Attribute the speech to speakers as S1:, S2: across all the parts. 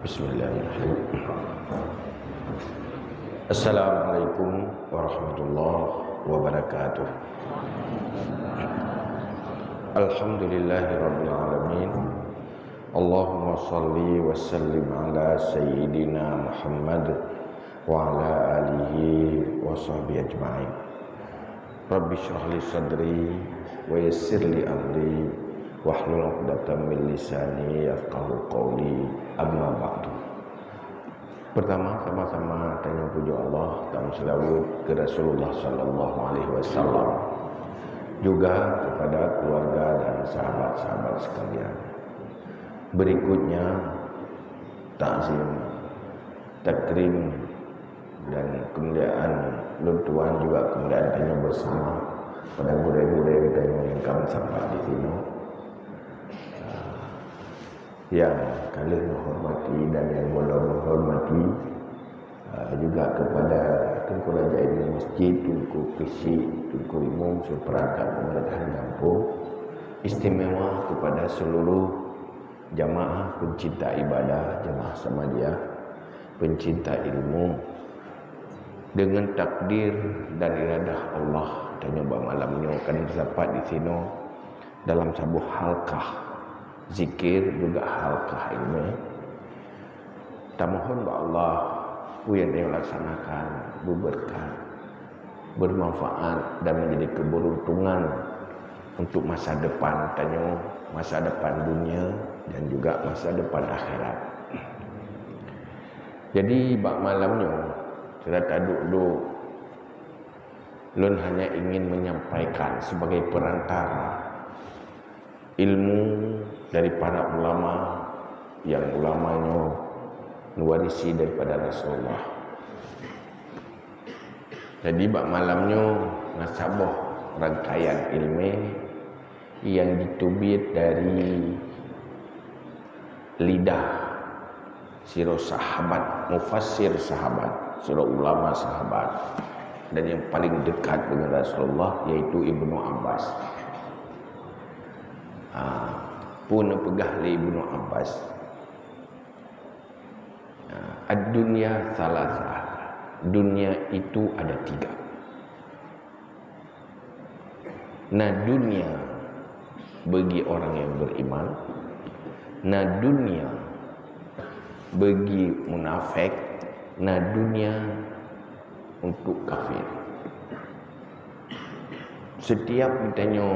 S1: Bismillahirrahmanirrahim. Assalamualaikum warahmatullahi wabarakatuh. Alhamdulillahirabbil alamin. Allahumma shalli wa sallim ala sayyidina Muhammad wa ala alihi wa sahbihi ajma'in. Rabbi shrah li sadri wa yassir li amri wahlul 'uqdatam min lisani yafqahu qawli, amma ba'du. Pertama, sama-sama tanya puji Allah dan selawat ke Rasulullah sallallahu alaihi wasallam, juga kepada keluarga dan sahabat-sahabat sekalian. Berikutnya takzim, takrim dan kemuliaan luntuan juga kemuliaan tanya bersama pada guru-guru tanya yang kami sampai di sini, yang kalian menghormati dan yang boleh menghormati, juga kepada Tunku Raja Ilmu Masjid, Tunku Kisi, Tunku Imam seperangkat pemerintahan kampung, istimewa kepada seluruh jamaah pencinta ibadah, jamaah Samadiyah, pencinta ilmu. Dengan takdir dan iradah Allah dan nyoba malamnya akan dapat di sini dalam sebuah halqah zikir juga halqah ilmu. Tak mohon ba Allah yang dilaksanakan berberkah, bermanfaat dan menjadi keberuntungan untuk masa depan tanya, masa depan dunia dan juga masa depan akhirat. Jadi bak malamnya kita duduk lun hanya ingin menyampaikan sebagai perantara ilmu dari para ulama yang ulamanya mewarisi daripada Rasulullah. Jadi bak malamnya nasabah rangkaian ilmu yang ditubit dari lidah siro sahabat, mufassir sahabat, siro ulama sahabat, dan yang paling dekat dengan Rasulullah yaitu Ibnu Abbas. Pun pegah li Ibnu Abbas, ad-dunya salasah, dunia itu ada tiga. Nah dunia bagi orang yang beriman, nah dunia bagi munafik, nah dunia untuk kafir. Setiap ditanya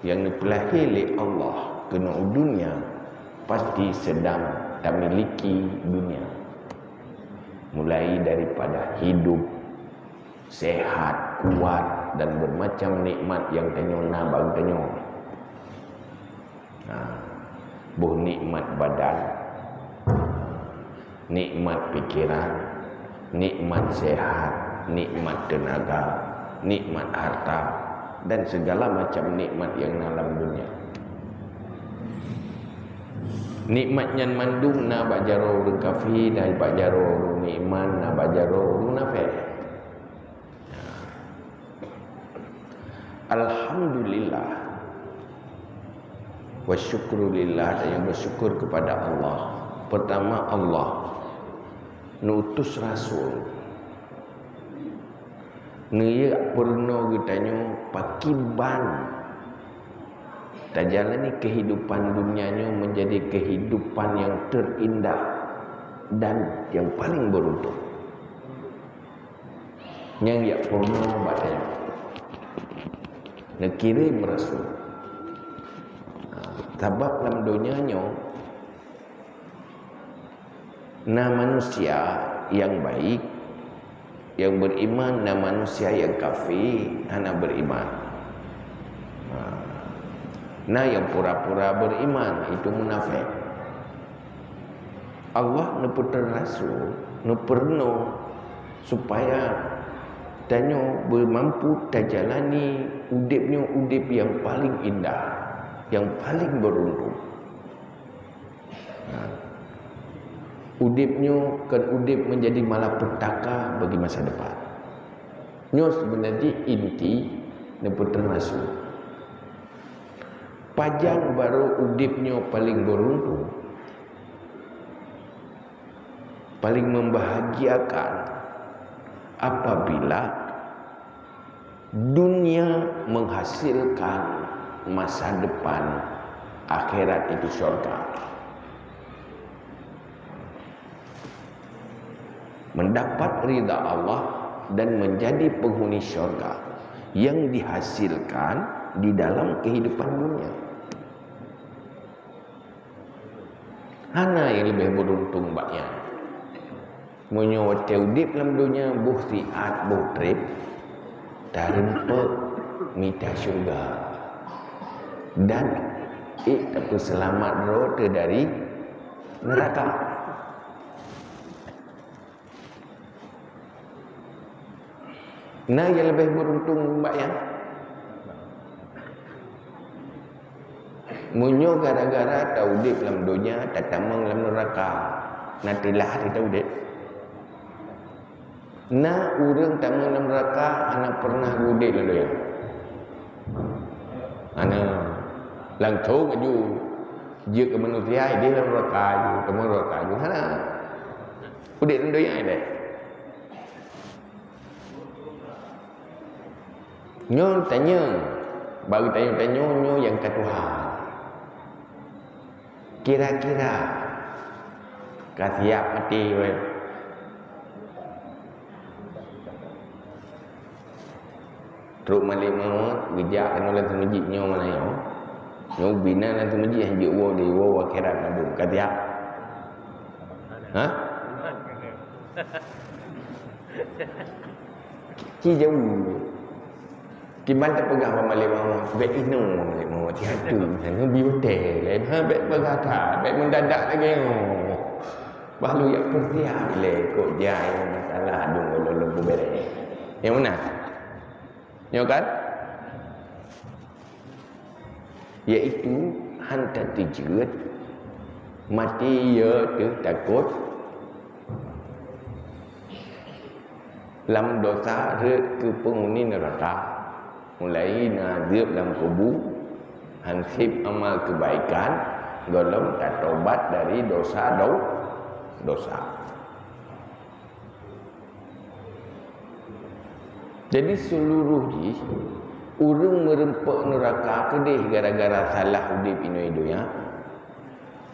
S1: yang dipelahi oleh Allah kena dunia, pasti sedang tak miliki dunia. Mulai daripada hidup, sehat, kuat dan bermacam nikmat yang tanya nabang tanya. Buh nikmat badan, nikmat pikiran, nikmat sehat, nikmat tenaga, nikmat harta, dan segala macam nikmat yang dalam dunia. Nikmatnya mandung na bajaro urung kafir dan bajaro urung iman na bajaro urung munafik. Alhamdulillah wa syukrulillah, dan yang bersyukur kepada Allah. Pertama, Allah nutus rasul nia purno gitanya pakiban tak jalani kehidupan dunianya menjadi kehidupan yang terindah dan yang paling beruntung. Yang ya purno batanya nak kirim rasul. Sebab dalam dunianya na manusia yang baik, yang beriman, na manusia yang kafir, anak beriman. Nah yang pura-pura beriman itu munafik. Allah neputer rasul, neperno supaya tanya bermampu tajalani udipnya udip yang paling indah, yang paling beruntung. Udipnya kan udip menjadi malapetaka bagi masa depan. Nyo sebenarnya inti neputer rasul. Pajang baru udipnya paling beruntung. paling membahagiakan apabila dunia menghasilkan masa depan, akhirat itu syurga. Mendapat ridha Allah dan menjadi penghuni syurga yang dihasilkan di dalam kehidupan dunia. Hana yang lebih beruntung baknya. Menyo teudip dalam dunia buh siat buh trip tarempe mita syurga. Dan tapi selamat roda dari neraka. Nah yang lebih beruntung baknya. Munyo gara-gara taudip dalam dunia, tatamang dalam neraka. Nantilah hari taudip. Nah, orang tamang dalam neraka, anak pernah gudip dalam dunia. Anak langsung aja dia ke manusia, dia dalam neraka aja, temu neraka aja. Anak gudip dalam dunia ini. Nyo tanya, baru tanya nyo yang ke Tuhan. Kira-kira kasiap mati we. Teruk malik maut gejak kan oleh masjid nyo mana yo. Nyo bina nan tu masjid hang wo di wo akhirat madu kasiap. Ha? Ki jauh. Kiban tak pegang pamali mau, baik ino malik mau tiadu, hang bi hotel, ha baik berkata, baik mendadak lagi. Baru yang pertiap le kok jai masalah dung lolo bere. Yang mana? Yo kan? Iaitu hantar tujuan mati ya tu takut lam dosa ke penghuni neraka. Mulai nazib dalam kubur, hansip amal kebaikan, golong tak tobat dari dosa. Jadi seluruh ni urang merempak neraka kedih gara-gara salah udip ino ya.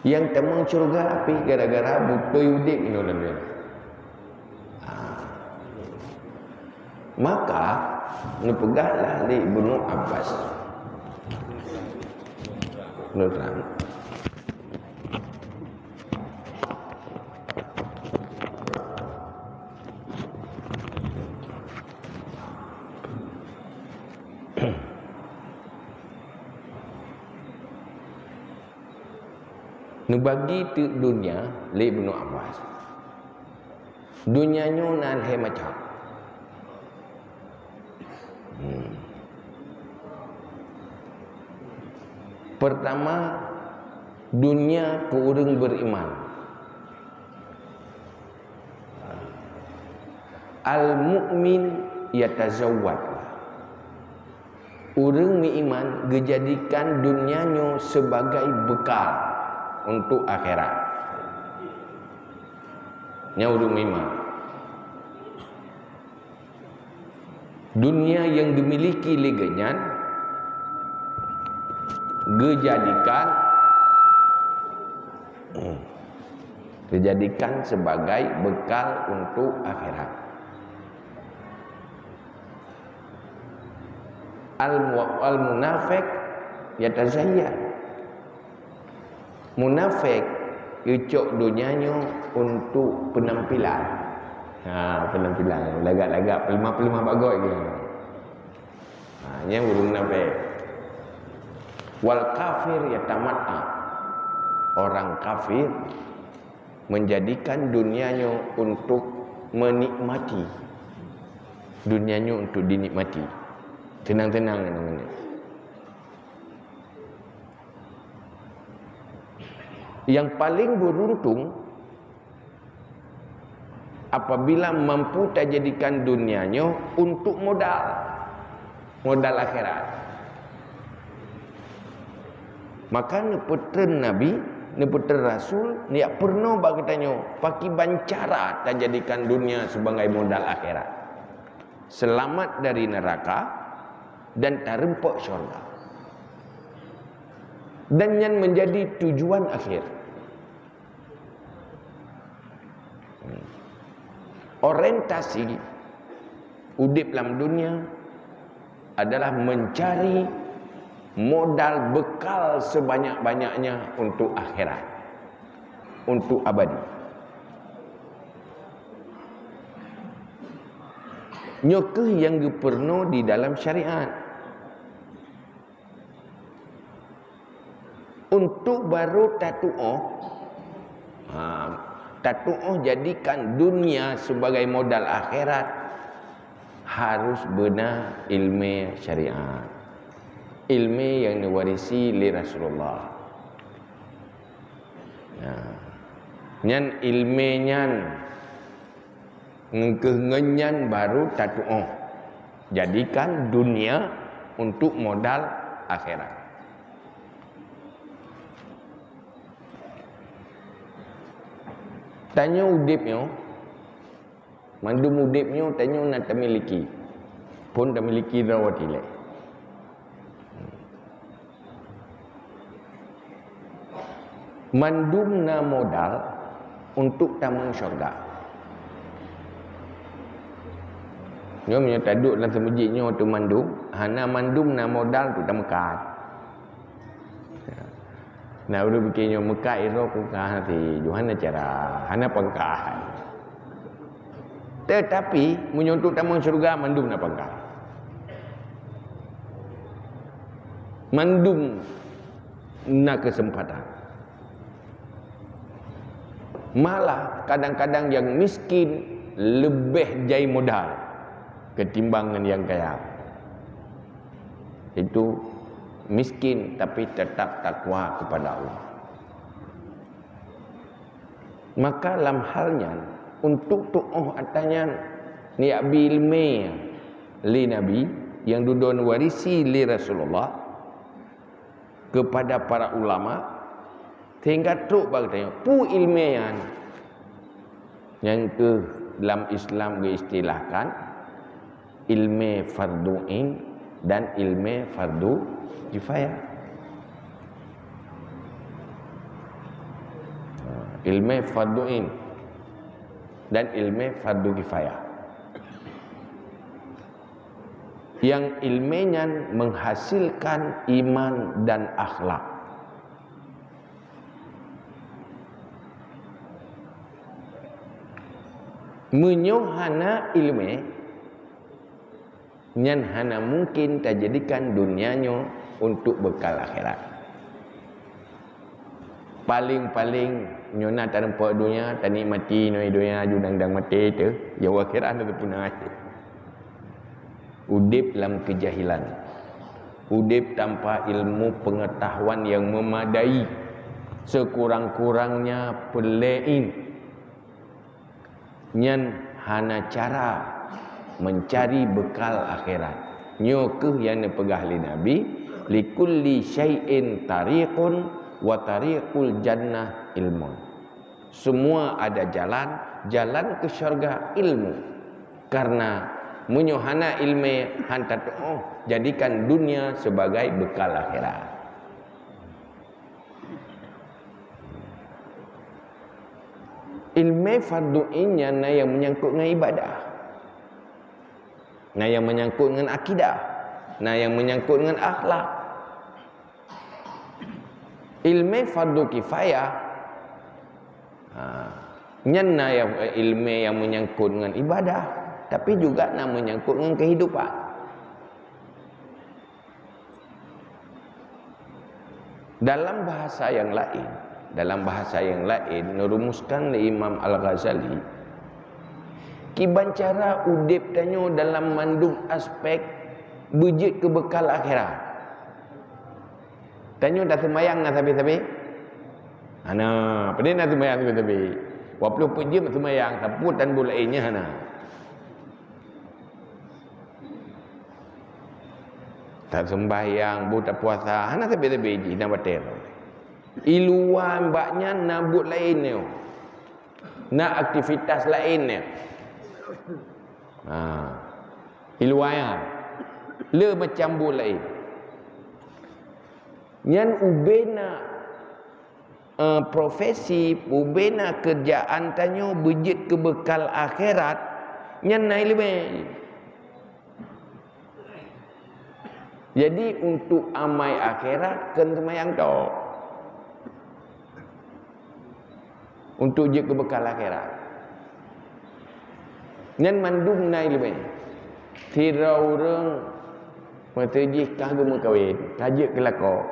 S1: Yang temang syurga api gara-gara butuh udip ino dalam. Maka nepegahlah li Ibnu Abbas. Nurang. Nubagi tu dunia li Ibnu Abbas. Dunianya nan he macam. Pertama, dunia ke orang beriman. Al-mu'min yatazawwad. Orang beriman dijadikan dunianya sebagai bekal untuk akhirat. Nya orang beriman. Dunia yang dimiliki legenyan dijadikan sebagai bekal untuk akhirat. Al-munafiq yatazayyan. Munafik ucok dunianya untuk penampilan. Penampilan lagak-lagak pelima-pelima bagai gitu. Yang belum munafik. Wal kafir yatamatta. Orang kafir menjadikan dunianya untuk menikmati. Dunianya untuk dinikmati. Tenang-tenang namanya. Yang paling beruntung apabila mampu tak jadikan dunianya untuk modal akhirat. Maka neputren Nabi ni putera rasul ni pernah bagi tanya paki bancara tak jadikan dunia sebagai modal akhirat, selamat dari neraka dan tarempok syurga, dan yang menjadi tujuan akhir. Orientasi udip dalam dunia adalah mencari modal bekal sebanyak-banyaknya untuk akhirat, untuk abadi. Nyokeh yang diperno di dalam syariat untuk baru tatu'oh. Tatu'oh jadikan dunia sebagai modal akhirat, harus benar ilmu syariat, ilmu yang diwarisi li Rasulullah. Nyan ilmu nyan ngenyan baru tatu'oh, jadikan dunia untuk modal akhirat. Tanya udipnya, mandum udipnya tanya nak temiliki, pun temiliki rawat ilai. Mandum na modal untuk tamu syurga. Nyo punya taduk dalam semujiknya tu mandum, hana mandum na modal tu tamu kat. Nah, udah bikinnya Mekah itu kukah nanti Johanna cara hana pangkat. Tetapi menyuntuk tamu syurga mandum na pangkat. Mandum na kesempatan. Malah kadang-kadang yang miskin lebih jai modal ketimbangan yang kaya. Itu miskin tapi tetap takwa kepada Allah. Maka dalam halnya untuk tu'uh atanya ni abi ilmi li Nabi yang dudun warisi li Rasulullah kepada para ulama, sehingga tu bertanya pu ilmian yang ke dalam Islam diistilahkan ilmu fardu'in dan ilmu fardu kifayah. Ilmu fardu'in dan ilmu fardu kifayah, yang ilmunya menghasilkan iman dan akhlak. Menyohana ilmu nyan hana mungkin terjadikan dunianya untuk bekal akhirat. Paling-paling nyona tanpa dunia tani mati noi dunia junang-dang mati tu ya akhirat tu punah. Udip dalam kejahilan, udip tanpa ilmu pengetahuan yang memadai, sekurang-kurangnya pelein nyan hana cara mencari bekal akhirat. Nyokeh yang dipegah li Nabi, likulli syai'in tariqun wa tariqul jannah ilmun. Semua ada jalan, jalan ke syurga ilmu. Karena menyohana ilmu hantar jadikan dunia sebagai bekal akhirat. Ilmu fardu'innya yang menyangkut dengan ibadah, nah yang menyangkut dengan akidah, nah yang menyangkut dengan akhlak. Ilmu fardu kifayah nyana yang ilmu yang menyangkut dengan ibadah, tapi juga nak menyangkut dengan kehidupan. Dalam bahasa yang lain merumuskan Imam Al-Ghazali, kibancara udip tanyo dalam mandung aspek bujit ke bekal akhirat. Tanyo dah semayang nak sabi-sabi. Ana, pedih nak semayang sabi-sabi. 20 jam semayang saput dan bulainya hana. Tak sembahyang, bu tak puasa, hana sabi-sabi ji nak batal. Iluan baknya nabut lainnya. Nak aktivitas lainnya. Iluan le macam bu lain. Nyan ubena profesi, ubena kerjaan tanyo bejit ke bekal akhirat, nyan naik lebih. Jadi untuk amai akhirat kan semayang tok. Untuk je ke bekal akhirat. Nyan mandum naik lebih. Tira orang matejih kagum kawin, kajak kelako.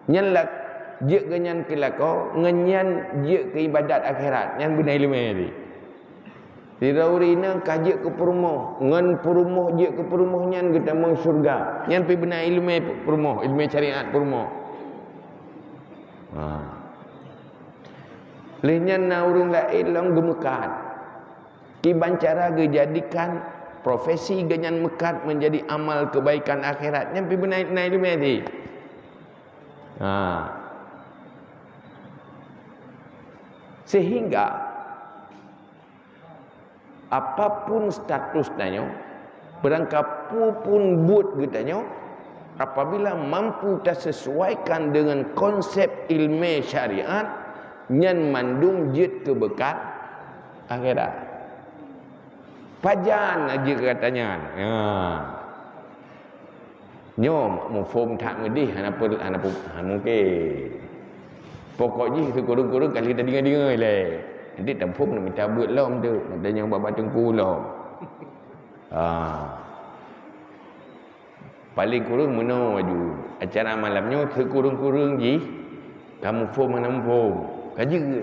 S1: Nyan lak je ganyan kelako, nganyan je ke ibadat akhirat. Nyan benai lebih tadi. Tira urina kajak ke perumoh, ngan perumoh je ke perumoh nyan kita meng syurga. Nyan pi benai ilmu perumoh, ilmu syariat perumoh. Lehnya na urung lain lang gemekat. Ki bancara dijadikan profesi ganyan mekat menjadi amal kebaikan akhirat. Nyan pi benai ilmu tadi. Sehingga apapun status nanyo, berangkapu pun buat getanyo, apabila mampu tersesuaikan dengan konsep ilmu syariat, nyan mandung jid ke bekal akhirat. Pajan aja katanya. Nyom mu form tak ngedih hanapu mungkin. Pokoknya kurung-kurung kali dah dengar-dengar le. Nanti tampung nak minta buat lom tu. Ada yang buat tengku lom. Paling kurung meno aju. Acara malamnya kurung-kurung ji. Kamu form mana form. Kaji ke?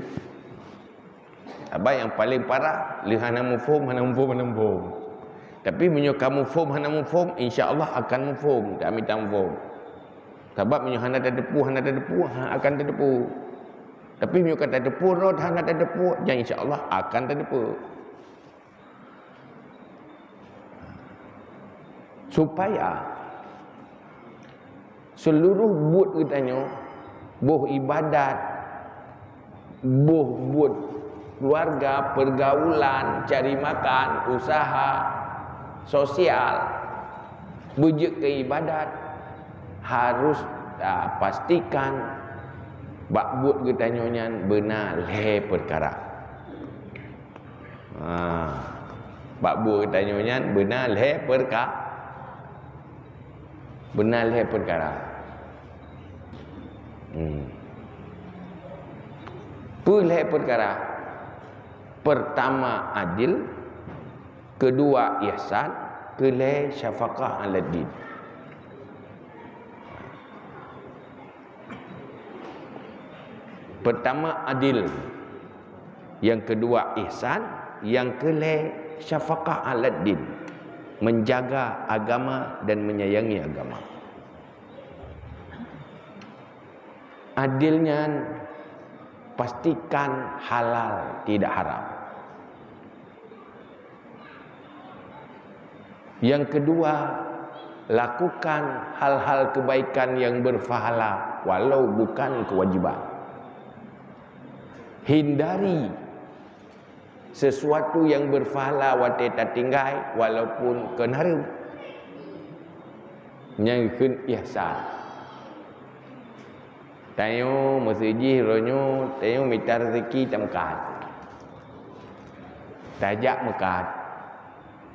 S1: Abang yang paling parah lihat nama form mana form. Tapi menyo kamu form hana form, insya-Allah akan form. Tak minta form. Sebab menyo hana terdepu, akan terdepu. Tapi menyo kata terdepu rod hana terdepu, jangan insya-Allah akan terdepu. Supaya seluruh buat katanya, boh ibadat, boh buat keluarga, pergaulan, cari makan, usaha sosial, bujuk ke ibadat, harus pastikan bak buat getanyonya benar le perkara. Bak buat getanyonya benar le perkara. Benar le perkara. Pulih perkara. Pertama adil, kedua ihsan, kelih syafaqah ala din. Pertama adil, yang kedua ihsan, yang kelih syafaqah ala din, menjaga agama dan menyayangi agama. Adilnya pastikan halal tidak haram. Yang kedua, lakukan hal-hal kebaikan yang berpahala walau bukan kewajiban. Hindari sesuatu yang berpahala wate tertinggai walaupun kenaru. Yang kun ihsan. Tayo masjid ronyo, tayo minta rezeki tamkat. Tajak mekat.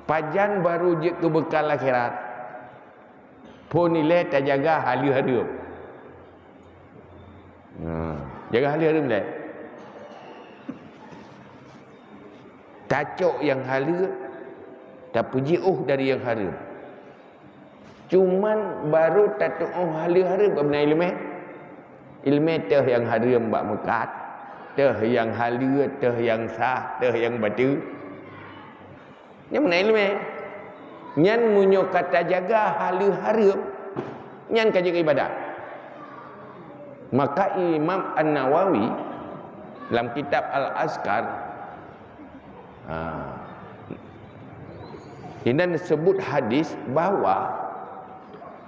S1: Pajan baru je ke bekal akhirat. Pun nilai tak jaga hari-hari. Jaga hari-hari boleh. Tacok yang hari, tak puji dari yang hari. Cuman baru tatuk hari-hari benar ilmu. Ilmu teh yang hari mbak mekat, teh yang hari, teh yang sah, teh yang batu. Yang mana ilmu? Nyan munyo kata jaga hari-hari, nyan kaji ibadat. Maka Imam An-Nawawi dalam kitab Al-Azkar ini disebut hadis bahawa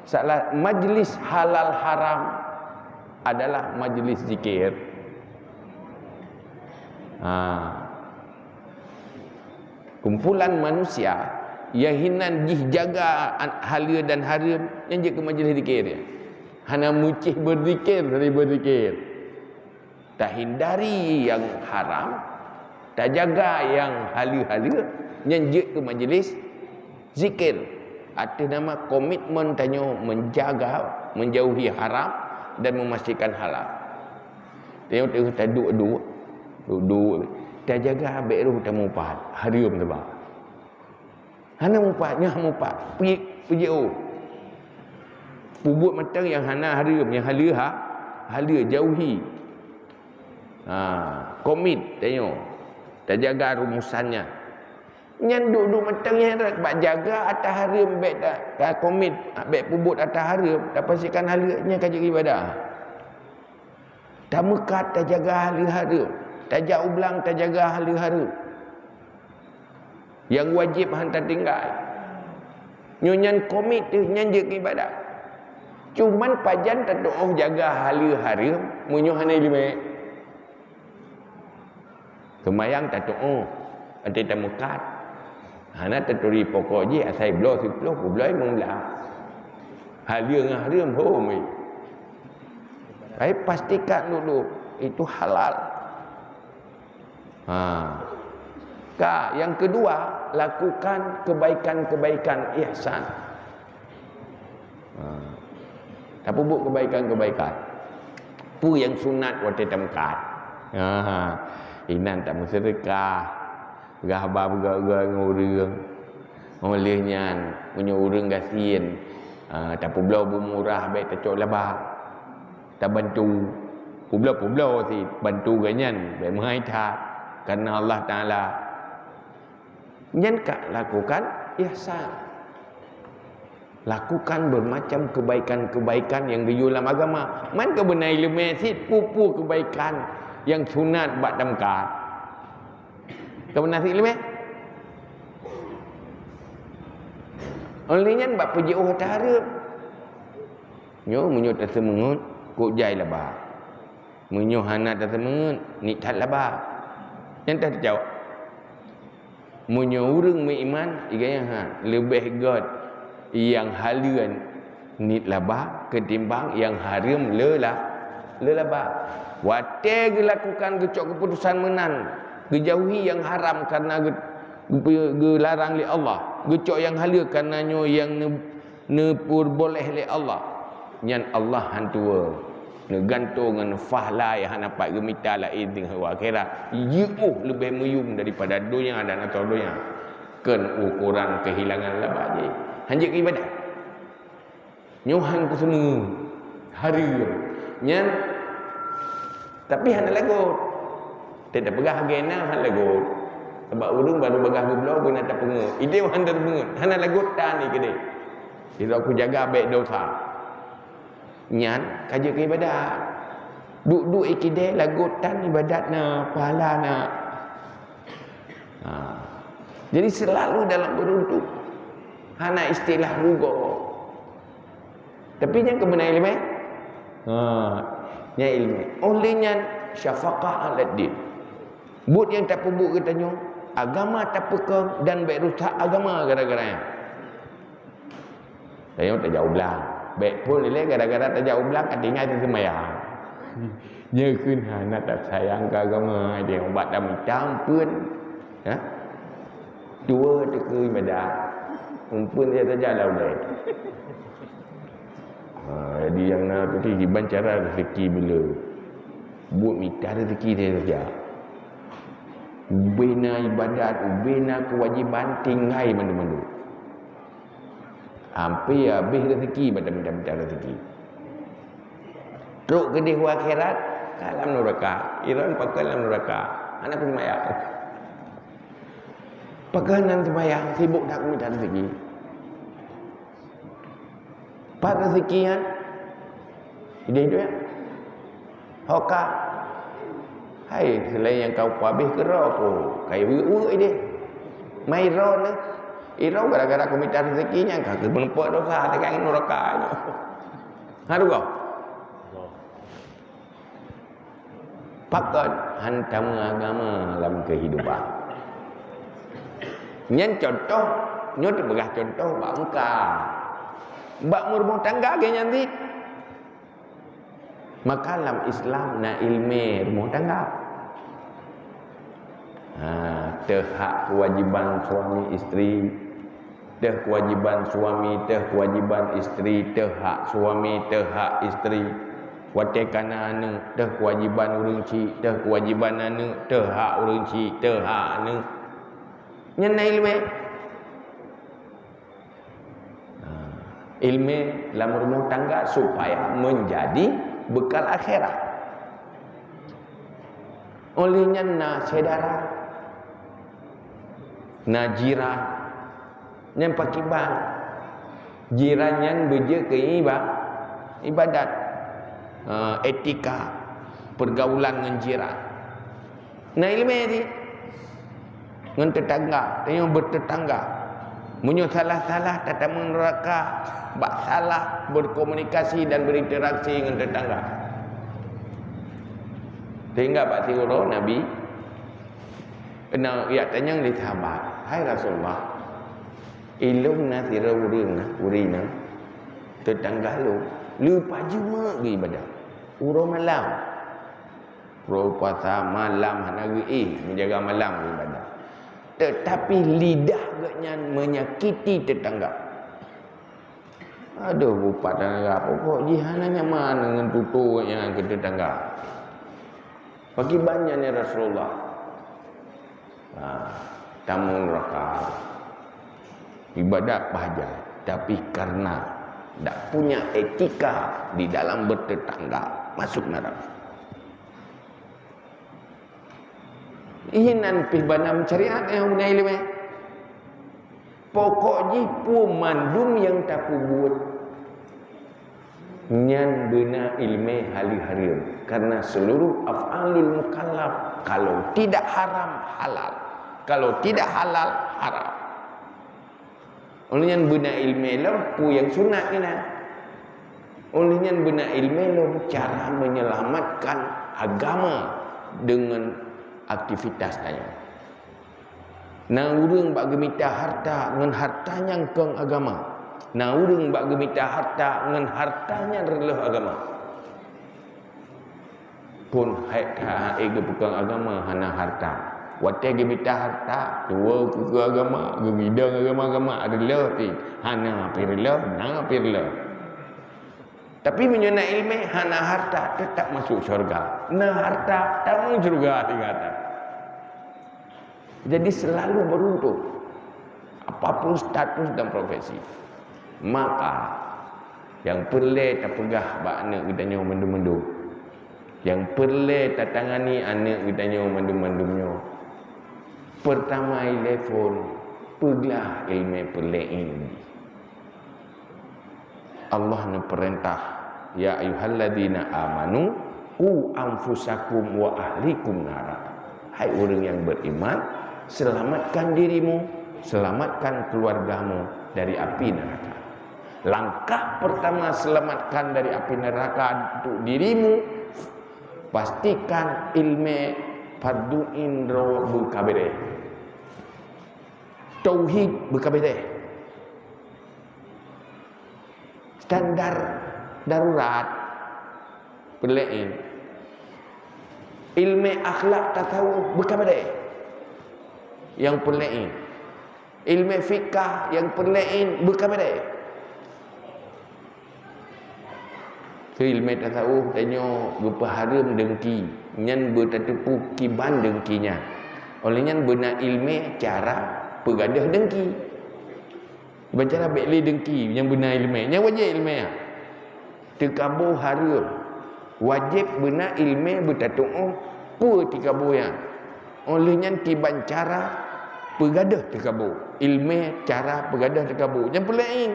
S1: salah majlis halal haram adalah majlis zikir. Kumpulan manusia yang hinan jih jaga halia dan haram yang je ke majlis zikir dia. Hana mucih berzikir dari berzikir. Tak hindari yang haram, tak jaga yang halia-halia yang je ke majlis zikir. Atas nama komitmen tanya menjaga, menjauhi haram dan memastikan halal. Tengok tak duduk tak jaga habis roh tak mupat haram sebab hana mupatnya mupat pergi pubut matang yang hana haram yang halia jauhi. Komit tengok tak jaga rumusannya yang duduk matang yang tak jaga atas haram baik tak komit baik pubut atas haram tak pastikan halianya kaji ibadah. Tak mekat tak jaga halia-haram, tak jauh belang tak jaga halia-haram. Yang wajib hantar tinggal. Nyonya komit tu nyan je ibadah. Cuman pajan tak doa jaga halia-haram, munyo hana lima. Kemayang tak doa, ada tak mekat. Hana terturi pokok je asai belah siploh belah mula. Halia dengan haram home. Saya pastikan dulu itu halal. Yang kedua, lakukan kebaikan-kebaikan ihsan. Tak buat kebaikan-kebaikan. Pu yang sunat waktu temkat. Inan tak bersedekah. Gahbar bergerak ngurung. Olehnya punya urang gasin. Tak pulau bermurah baik tak cok labah. Tak bantu pulau si bantu ganyan baik mengaita karena Allah Taala nyankak lakukan ihsan, lakukan bermacam kebaikan-kebaikan yang di dalam agama. Man ke benai lemesit pupu kebaikan yang sunat bak damkat ke benai lemeh olehnya bak puji oh tarep nyo munyo tak semengut kok jai lah bah. Menyo hana tak semengut ni tak lah bah. Yang tak jawab. Menyo urang meiman igaya lebih god yang halian ni lah bah ketimbang yang haram lelah bah. Wate lakukan gecok keputusan menan, gejauhi yang haram karena gelarang oleh Allah, gecok yang halia karena yang nepur boleh oleh Allah. Nyan Allah hantua negantung dengan fahla yang dapat gemita lain di akhirat yuh lebih meyum daripada dunia dan atau dunia ken ukuran kehilangan labah je hanjik ibadah nyuhan ku semua hari nyan tapi hana lagu tidak pegah agena hana lagu sebab urung baru begah bebelau pun tak pengut ide hana pengut hana lagu tan ni gede tidak aku jaga baik dosa nyan kaji ke ibadat duk ikide lagutan ibadatna pahalana. Jadi selalu dalam beruntung hana istilah rugo tapi yang kebenar ilmu nya ilmu olehnya syafaqah aladdin but yang tak pebuk katanya agama tak pekang dan baik rusak agama gara-garanya saya tak jauh belah baik pun lelai gara-gara tak jauh belakang tinggal di semayang nyekun hana tak sayang ke agama dia ubat dah mencampun dua teka ibadah umpun dia tak jalan boleh jadi yang nak pergi bancara rezeki bila buat minta rezeki dia saja ubina ibadat ubina kewajiban tinggal mana-mana hampir habis rezeki benda-benda rezeki. Teruk ke di akhirat kalam neraka. Iran pakai dalam neraka. Anak sembahyang. Pekanan sembahyang sibuk nak minta rezeki. Pak rezeki kan? Hidup ya. Hoka. Hai selain yang kau habis kerap kayak wui dia. Mai ron ni. Irau gara-gara aku minta rezekinya kagak menempuh dosa tekan neraka. Haru kau. pakat hantam agama dalam kehidupan. Nyen contoh, nyo dibegah contoh bak muka. Bak rumah tangga ke nyanti. Maka dalam Islam na ilmu rumah tangga. Hak kewajiban suami isteri, kewajiban suami, kewajiban isteri, hak suami, hak isteri. Watekana anu, kewajiban urang cik, kewajiban anu, hak urang cik, hak anu. Nyana ilmu. Ilmu dalam rumah tangga supaya menjadi bekal akhirat. Olehnya na saudara, na jiran, yang pakiban, jiran yang beje ke ibadat, etika, pergaulan dengan jiran. Nah ilmu ni, dengan tetangga, yang bertetangga, munyo salah-salah tata neraka, bak salah berkomunikasi dan berinteraksi dengan tetangga. Sehingga Pak Tigoro Nabi ia tanya oleh sahabat, hai Rasulullah, ilum na tira urina tetangga lu pajuma ke ibadah uro malam uro puasa malam hanagi menjaga malam ke ibadah, tetapi lidah gaknya menyakiti tetangga. Aduh bupat tetangga pokok jihananya mana dengan tuturnya ke tetangga. Bagi banyaknya Rasulullah tamu neraka ibadat bahagia, tapi karena tak punya etika di dalam bertetangga masuk neraka. Ihinan pibanam syariat yang punya ilmu. Pokoknya pu mandum yang tak buat nyan bena ilmu hari-hari, karena seluruh af'alul mukallaf kalau tidak haram halal, kalau tidak halal haram. Oleh nyan bena ilmu pu yang sunat ni nah. Oleh nyan bena ilmu cara menyelamatkan agama dengan aktivitas tanya. Nah urang bak gemita harta dengan hartanya keng agama. Nah urang bak gemita harta dengan hartanya releh agama. Pun hai ke bukan agama hana harta. Wate gemita harta dua ke agama, gemidang agama adalah ti hana pirlah, na pirlah. Tapi menyana ilmu hana harta tetap masuk syurga. Nah harta tak masuk syurga dikata. Jadi selalu beruntung apapun status dan profesi. Maka yang perlu tak pegah bak anak kita nyo mendum-mendum. Yang perlu tak tangani anak kita nyo mendum-mendumnyo. Pertama telefon peglah ilmu perlain. Allah ne perintah, ya ayyuhalladzina amanu qu anfusakum wa ahlikum nara. Hai orang yang beriman, selamatkan dirimu, selamatkan keluargamu dari api neraka. Langkah pertama selamatkan dari api neraka untuk dirimu, pastikan ilmu fardu indro berkabere, tauhid berkabere, standar darurat berlain, ilmu akhlak tasawuf berkabere yang berlain, ilmu fikah yang berlain berkabere. Ilmu tasawuf tanya berpaharam dengki nyan bertatupu kiban dengkinya. Oleh nyan bena ilmu cara pegadah dengki. Bicara bekli dengki yang bena ilmu. Yang wajib ilmu ya. Tekabu haram. Wajib bena ilmu bertatupu pu tekabu ya. Oleh nyan kiban cara pegadah tekabu. Ilmu cara pegadah tekabu. Yang pelain.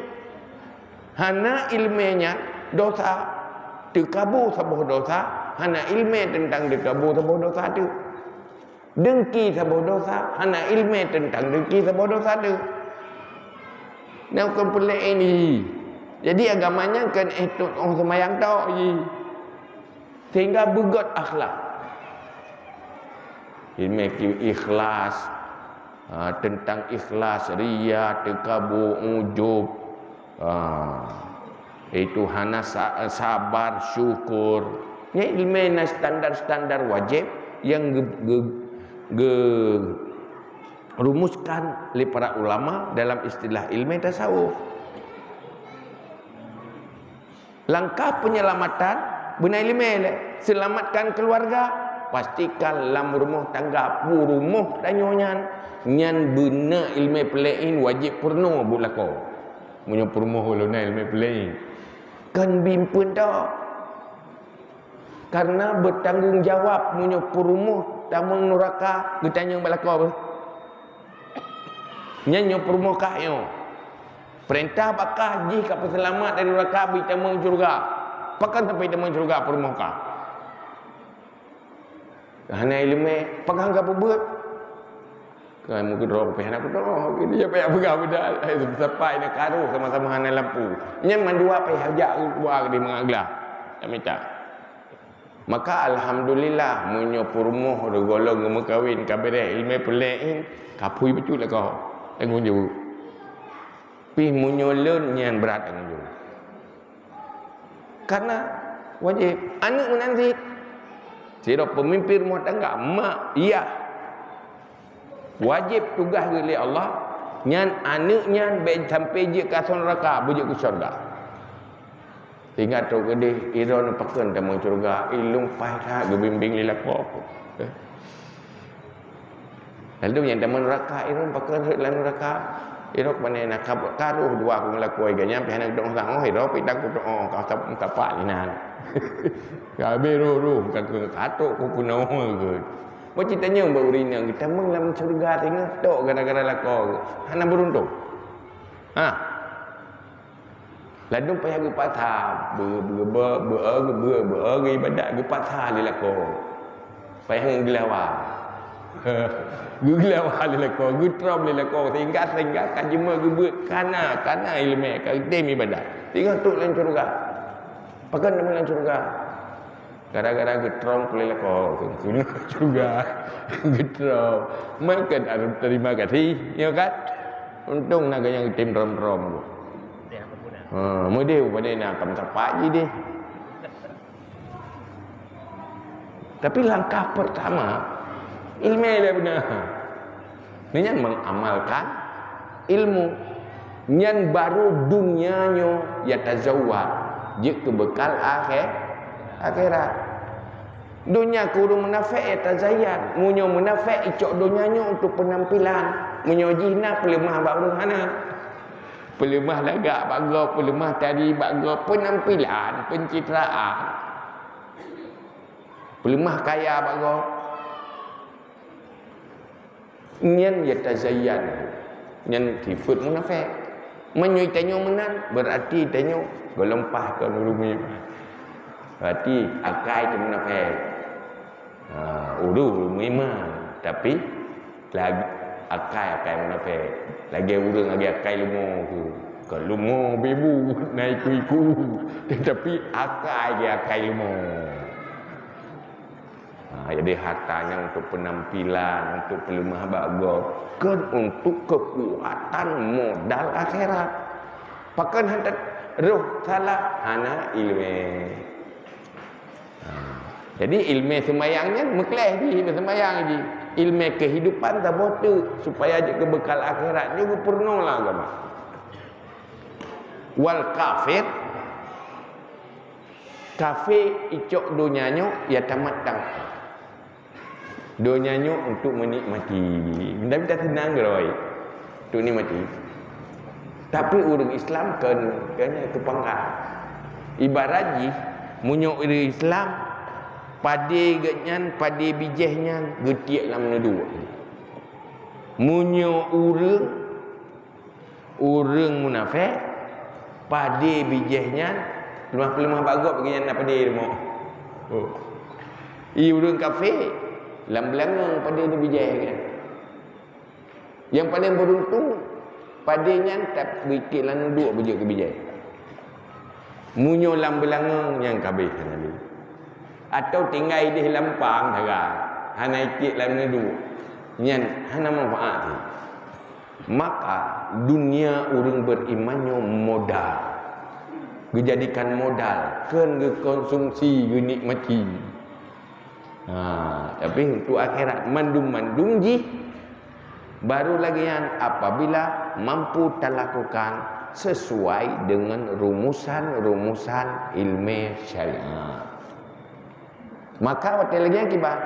S1: Hana ilmunya dosa terkabur sebuah dosa, hana ilmu tentang terkabur sebuah dosa tu. Dengki sebuah dosa, hana ilmu tentang dengki sebuah dosa tu. Nak kan pelik ini. Jadi agamanya kan itu orang semayang tahu je. Sehingga begot akhlak. ilmu ikhlas, tentang ikhlas, riya, takabur, ujub, itu hana sabar, syukur. Ini ilmu standar-standar wajib yang rumuskan oleh para ulama dalam istilah ilmu tasawuf. Langkah penyelamatan benar ilmu, selamatkan keluarga, pastikan lam rumah tangga rumah danyonya nyan benar ilmu pelain wajib purno bulako munyo rumah uluna ilmu pelain kan bimpun dah karena bertanggungjawab munyo rumah tamang neraka getanya balako apa nyanyo rumah kahyo perintah bakah ji ka selamat dari neraka bi tamang surga pakan sampai tamang surga rumah ka hana ilmu pegang ke buat kan mungkin roh pehana aku doh dia payah pegang benda sampai nak karuh sama-sama hana lampu nya mandua payah hajak keluar di mengaglah tak minta maka alhamdulillah munyo purmoh golong ngemu kawin kabere ilmu pelain kapui betul lah kau tengok je pi munyo leun nyan berat tengok je karena wajib anak menanti sirap pemimpin rumah tangga mak iya wajib tugas oleh Allah nyan anaknya ben sampai je ke neraka bujuk ke syurga tinggal tu gede iron paken temu syurga ilung pai ge bimbing lila ko lalu yang temu neraka iron paken lan neraka irok mana nak karuh dua aku ngelakui ganya pihak dong sang oh irok pidak ku oh kau kapak linan ya beru kau katuk ku kuno ke mau ceritanya mbak urina kita menglam surga tengah tok gara-gara lako hana beruntung lalu payah gu patah ber ibadat gu patah lilako payah ngelawa guglawa lelako gutram lelako sehingga kajima gebut kana ilmu katem ibadat tinggal tuk lan surga pakan nama lan surga gara-gara gutram lelako kena surga gutram makan ada terima kasih ya kan untung naga yang tim rom model pada nak kam tapak je deh tapi langkah pertama ilmu dia benar. Nyan mengamalkan ilmu. Nyan baru dunianya ya tazawwad. Jik bekal akhirat. Dunia kurung munafik ya tazayyan. Munyo munafik icok dunianya untuk penampilan. Munyo jina pelemah baru mana. Pelemah lagak bago, pelemah tadi bago penampilan, pencitraan. Pelemah kaya bago. Nyan yatazayyan nyan tifut munafik menyui tanyo menan berarti tanyo gelompah ke nurumi berarti akai tu munafik urung memang tapi lagi akai munafik lagi urang lagi akai lumo tu ke lumo bebu naik iku tetapi akai dia akai lumo jadi hartanya untuk penampilan, untuk pelemah bago, kan untuk kekuatan modal akhirat. Pakan hantar roh salah hana ilmu. Jadi ilmu semayangnya mekleh di semayang di ilmu kehidupan tak bodoh supaya je bekal akhirat juga purno lah agama. Wal kafir icok dunianya ya tamat tang. Dunianya untuk menikmati. Tapi tak senang geroi. Untuk menikmati. Tapi orang Islam kena kepangkat. Ibaratnya munyo orang Islam pade genyan, pade bijehnya getiak lam nedu. Munyo orang munafik pade bijehnya pelemah bagok begini nak pade demo. Oh. Orang kafir lam belangang pada dia bijai kan. Yang paling beruntung padanya tak bikin lan dua beja ke bijai. Munyo lam belangang yang kabeh tadi. Atau tinggal di lampang daga. hana ikit lain ni dulu. Nyan hana manfaat. Maka dunia orang berimannya modal. Dijadikan modal, kan konsumsi, nikmati. Tapi untuk akhirat mandum-mandum ji. Baru lagi yang apabila mampu terlakukan sesuai dengan rumusan-rumusan ilmu syariat. Maka waktu lagi akibat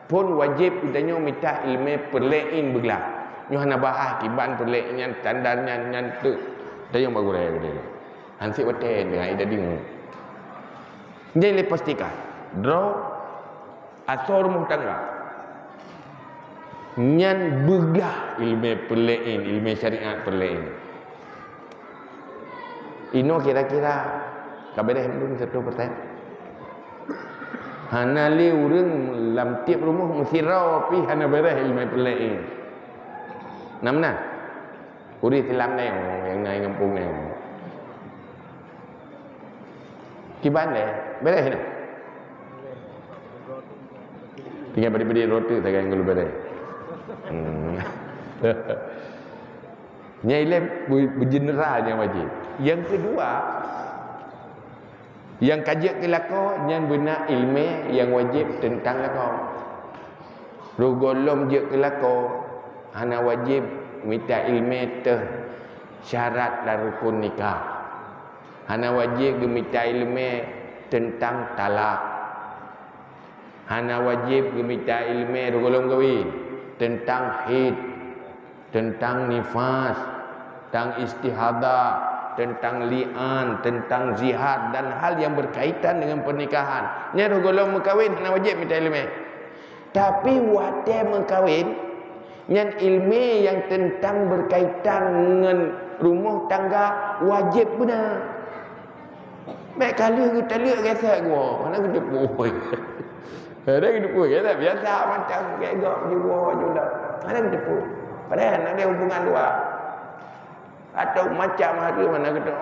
S1: pun wajib udahnya minta ilmu perlein belah. Nyohana bahas kiban perlein yang standarnya yang tu. Dah yang bagus dia. Hansip waten dengan ida dingu. Jadi pastikan draw asor rumah tangga. Nyan begah ilmu perlein, ilmu syariat perlein. Ino kira-kira kabedah belum satu pertanyaan. Hana li urang lam tiap rumah mesti rapi hana berah ilmu perlein. Namna? Uri tilam ni yang naik kampung ni. Kiban le, berah ni. Tinggal beri-beri roti tak kan kalau berah. Nyai bergeneral yang wajib. Yang kedua, yang kajian kelako yang benar ilmu yang wajib tentang lako. Rugolom je kelako hana wajib minta ilmu teh syarat dan rukun nikah. Hana wajib minta ilmu tentang talak. Hana wajib minta ilmu rugolom kahwin tentang haid, tentang nifas, tentang istihadah, tentang li'an, tentang zihar dan hal yang berkaitan dengan pernikahan. Nya rugolom mengkawin hana wajib minta ilmu. Tapi wate mengkawin nyan ilmu yang tentang berkaitan dengan rumah tangga wajib benar. Baik kali kita lihat rasa gua, mana kita puai. Ada kita puai, kita biasa macam gegak juga juga. Mana kita puai. Padahal ada hubungan luar. Atau macam hari mana kita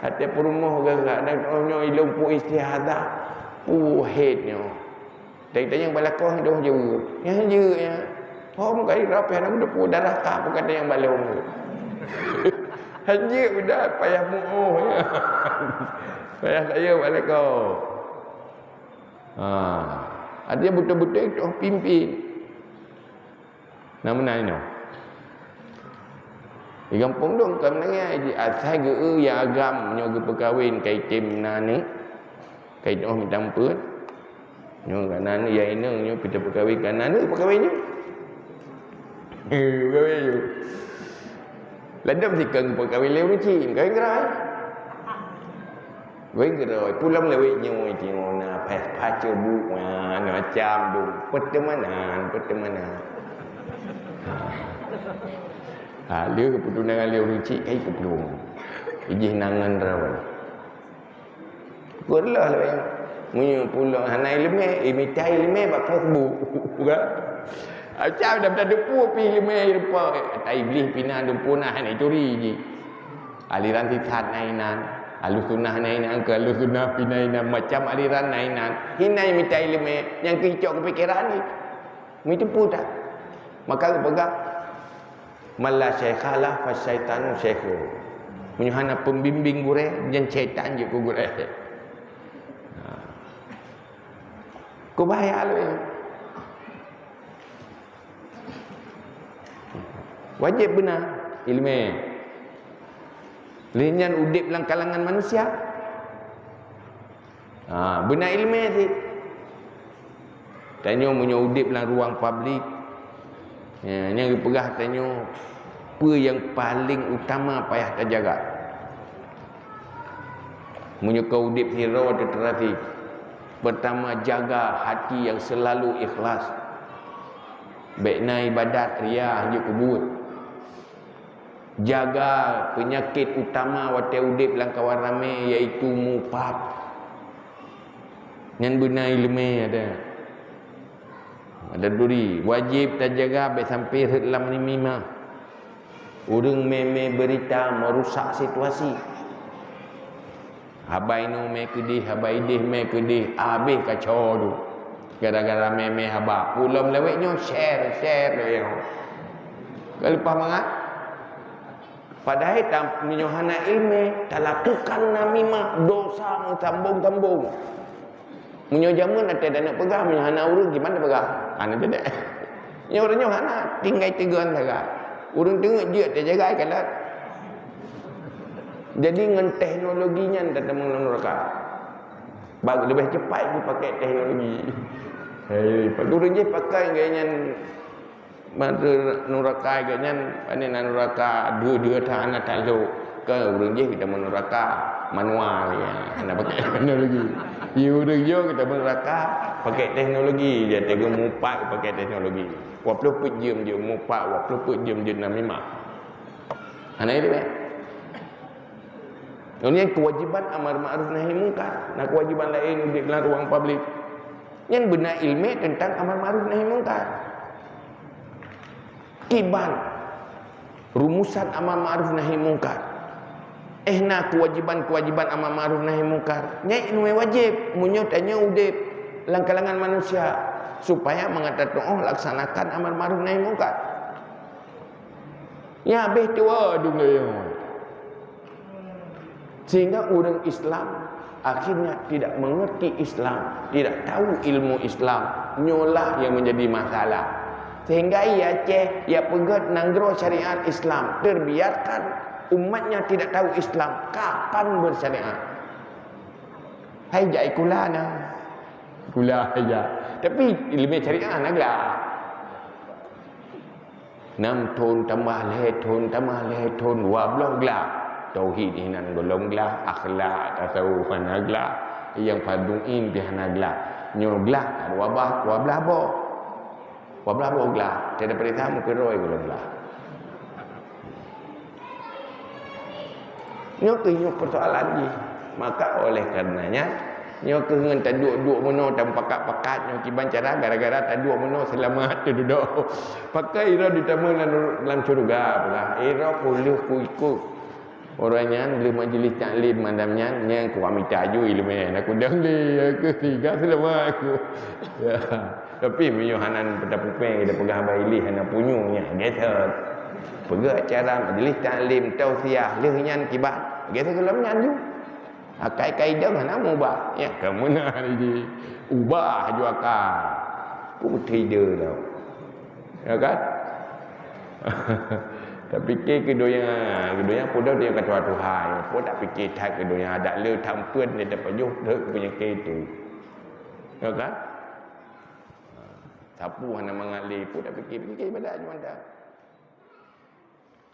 S1: hati perumah gegak ada onyo ilmu pu istihadah, pu headnya. Tanya yang balakoh dah juga. Yang je. Hom kali rapi anak udah pu darah kah bukan yang balong. Hanya udah payah mu'uh ya. Payah saya balik kau. Dia betul-betul itu pimpin. Nama ini. Di kampung dong kami nanya asal ge ya agam nyoge perkahwin kai tim nani. Kai noh minta ampun. Nyo kanan ya ini nyo kita perkahwin kanan ni perkahwinnya. Perkahwin. Ladam thì cần một cái leo nó chìm cái gái với cái rồi pulang lewat nyoy thì ngồi na pas bu mà nó cham du pertemanan leo ke putungan leo ruci kai ke pelung ijih nangan rawan kurlah lewat munyo pulang hanai leme imitai leme bak Facebook kan. Acau dah berdepu pi lima rupa tai iblis pina dumpuna ni curi ji. Aliran sesat nainan, alus sunnah nainan ke alus sunnah pinainan macam aliran nainan. Hinai minta ilmu yang kicau kepikiran ni. Mi tipu tak? Maka pegang malla syekhalah fa syaitanu syekhu. Menyuhana pembimbing gure yang syaitan je ku gure. Ku bahaya lu. Wajib benar ilmu. Linyan udip dalam kalangan manusia. Benar ilmu ni. Tanya punya udip dalam ruang publik. Yang pegah tanya apa yang paling utama payah terjaga. Punya kau udip hero di trafik. Pertama jaga hati yang selalu ikhlas. Baiknya ibadat ria hanya kubur. Jaga penyakit utama wate udip dalam kawan ramai iaitu mupap. Yang benar ilmu ada duri wajib terjaga sampai dalam lima. Orang meme berita merusak situasi. Habai no me kedih, habai deh me kedih, habis kacau tu. Gara-gara meme habaq. Pulau meleweknya share lo yang. Kalau lepas mangat. Padahal tak menyohana ilmu, tak lakukan namimah dosa tambung-tambung. Munyo jamun ada nak pegang, menyohana urang gimana pegang? Ana tidak. Nya orang nyohana tinggal teguan saja. Urang tengok dia tak jaga kalat. Jadi dengan teknologinya tak ada neraka. Bagi lebih cepat dia pakai teknologi. Hei, urang je pakai gayanya mata neraka gayanya ane neraka dua tanah talu ke urang je kita neraka manual ya. Anda pakai teknologi. Ya urang je kita neraka pakai teknologi dia tengok mupak pakai teknologi. 20 jam je mupak 20 jam je namimah. Ana itu ya. Ini kewajiban amar ma'ruf nahi munkar. Nah kewajiban lain di dalam ruang publik. Yang benar ilmu tentang amar ma'ruf nahi munkar. Kiban rumusan amar ma'ruf nahi munkar. Nah kewajiban amar ma'ruf nahi munkar. Nya ini wajib munyo tanya udip lang kalangan manusia supaya mengatakan laksanakan amar ma'ruf nahi munkar. Ya habis tua dunia. Sehingga orang Islam akhirnya tidak mengerti Islam, tidak tahu ilmu Islam, nyolah yang menjadi masalah. Sehingga ia pegat nanggro syariat Islam, terbiarkan umatnya tidak tahu Islam, kapan bersyariat. Hai jai kulana. Kula aja. Tapi ilmu syariat naglah. 6 tahun tambah leh tahun 12 gelah. Tauhid hinan golonglah akhlak tasawuf naglah yang faduin bihanaglah nyoglah wabah bo glah tidak perintah mukiroi golonglah nyok persoalan ni maka oleh karenanya nyok dengan taduk meno tanpa pakat nyok kiban cara gara-gara taduk meno selamat tu duduk pakai ira ditama dalam syurga pula ira puluh ku ikut orangnya beli majlis taklim madamnya yang ku ambil tajuk ilmu aku dah aku tiga selama aku ya tapi menyuhanan pedapupeng kita pegang bailih hana punyunya gitu pergi acara majlis taklim tausiah lehnya kibat gitu kalau menyanju akai kaidah hana mubah ya kamu nak ini ubah juakan putih dia tau ya kan tak fikir kedoyang podo dia kata Tuhan pun tak fikir tak kedoyang ada le tampun dia dapat juh dak punya itu ya kan sapu hana mengali pun tak fikir pada juanda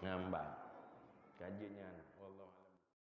S1: ngambang kajinya